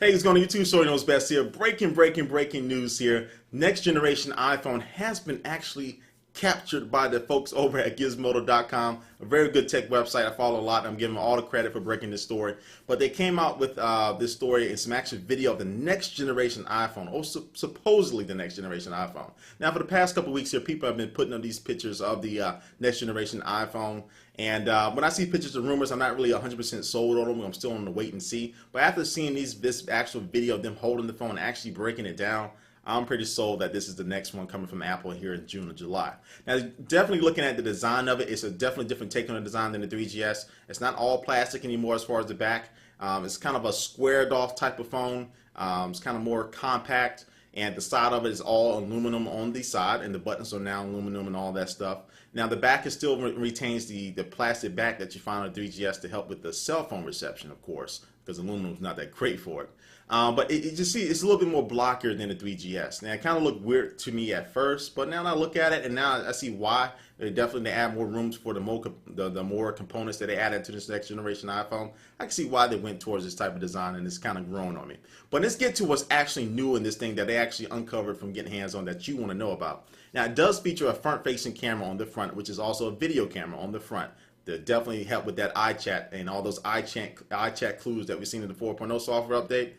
Hey, what's going on YouTube? Sorry knows best here. Breaking news here. Next generation iPhone has been actually captured by the folks over at Gizmodo.com, a very good tech website. I follow a lot. I'm giving them all the credit for breaking this story. But they came out with this story and some actual video of the next generation iPhone, or supposedly the next generation iPhone. Now, for the past couple weeks here, people have been putting up these pictures of the next generation iPhone. And when I see pictures of rumors, I'm not really 100% sold on them. I'm still on the wait and see. But after seeing this actual video of them holding the phone and actually breaking it down, I'm pretty sold that this is the next one coming from Apple here in June or July. Now, definitely looking at the design of it, it's a definitely different take on the design than the 3GS. It's not all plastic anymore as far as the back. It's kind of a squared off type of phone. It's kind of more compact. And the side of it is all aluminum on the side, and the buttons are now aluminum and all that stuff. Now the back is still retains the plastic back that you find on the 3GS to help with the cell phone reception, of course, because aluminum is not that great for it. But you just see it's a little bit more blockier than the 3GS. Now it kind of looked weird to me at first, but now I look at it and now I see why. They definitely add more rooms for the more components that they added to this next generation iPhone. I can see why they went towards this type of design, and it's kind of grown on me. But let's get to what's actually new in this thing that they actually uncovered from getting hands on that you want to know about. Now it does feature a front-facing camera on the front, which is also a video camera on the front. That definitely help with that iChat and all those iChat clues that we've seen in the 4.0 software update.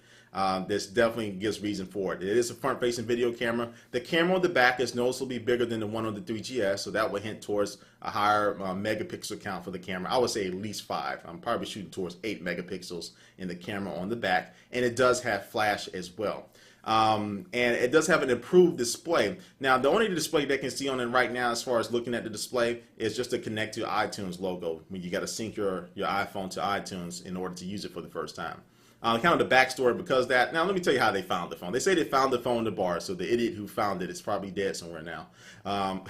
This definitely gives reason for it. It is a front-facing video camera. The camera on the back is noticeably bigger than the one on the 3GS, so that would hint towards a higher megapixel count for the camera. I would say at least 5. I'm probably shooting towards 8 megapixels in the camera on the back, and it does have flash as well. And it does have an improved display. Now, the only display they can see on it right now, as far as looking at the display, is just to connect to iTunes logo. When you got to sync your iPhone to iTunes in order to use it for the first time. Kind of the backstory because of that. Now, let me tell you how they found the phone. They say they found the phone in the bar, so the idiot who found it is probably dead somewhere now.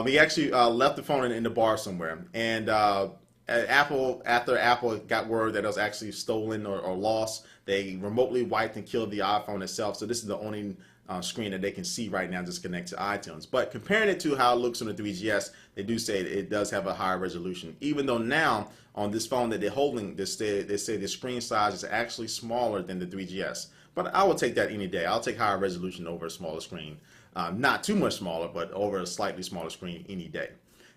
He actually left the phone in the bar somewhere, and after Apple got word that it was actually stolen or lost, they remotely wiped and killed the iPhone itself. So this is the only screen that they can see right now just connect to iTunes. But comparing it to how it looks on the 3GS, they do say it does have a higher resolution. Even though now on this phone that they're holding, they say the screen size is actually smaller than the 3GS. But I will take that any day. I'll take higher resolution over a smaller screen. Not too much smaller, but over a slightly smaller screen any day.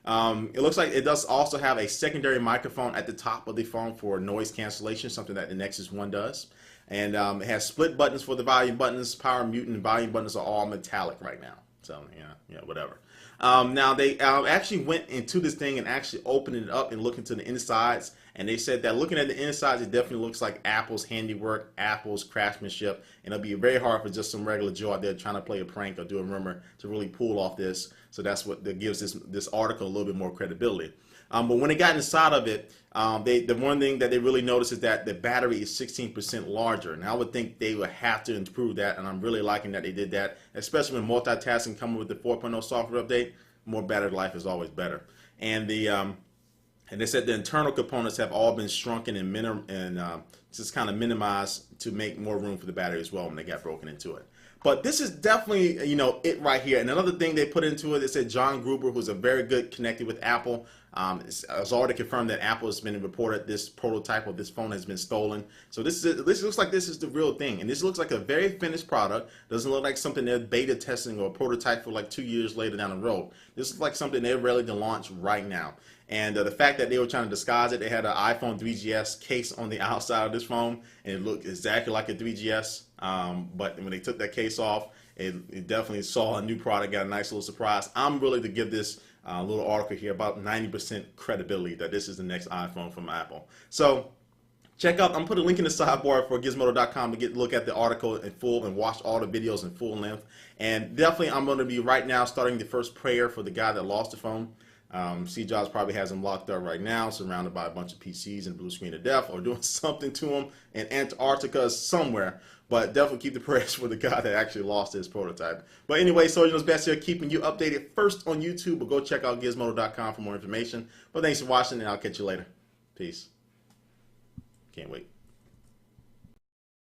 It looks like it does also have a secondary microphone at the top of the phone for noise cancellation, something that the Nexus 1 does. And it has split buttons for the volume buttons. Power mute and volume buttons are all metallic right now. So, yeah, whatever. Now, they actually went into this thing and actually opened it up and looked into the insides. And they said that looking at the insides, it definitely looks like Apple's handiwork, Apple's craftsmanship. And it'll be very hard for just some regular Joe out there trying to play a prank or do a rumor to really pull off this. So that's what that gives this article a little bit more credibility. But when they got inside of it, the one thing that they really noticed is that the battery is 16% larger. And I would think they would have to improve that, and I'm really liking that they did that, especially when multitasking coming with the 4.0 software update. More battery life is always better. And and they said the internal components have all been shrunken and just kind of minimized to make more room for the battery as well when they got broken into it. But this is definitely, it right here. And another thing they put into it, they said John Gruber, who's a very good connected with Apple, has already confirmed that Apple has been reported this prototype of this phone has been stolen. So this looks like this is the real thing. And this looks like a very finished product. Doesn't look like something they're beta testing or prototype for like 2 years later down the road. This is like something they're ready to launch right now. And the fact that they were trying to disguise it, they had an iPhone 3GS case on the outside of this phone, and it looked exactly like a 3GS. But when they took that case off, it definitely saw a new product, got a nice little surprise. I'm really to give this little article here about 90% credibility that this is the next iPhone from Apple. So check out, I'm going to put a link in the sidebar for Gizmodo.com to look at the article in full and watch all the videos in full length. And definitely I'm going to be right now starting the first prayer for the guy that lost the phone. Steve Jobs probably has him locked up right now, surrounded by a bunch of PCs and blue screen of death, or doing something to him in Antarctica somewhere. But definitely keep the prayers for the guy that actually lost his prototype. But anyway, Sojourner's Best here, keeping you updated first on YouTube. But go check out Gizmodo.com for more information. But thanks for watching, and I'll catch you later. Peace. Can't wait.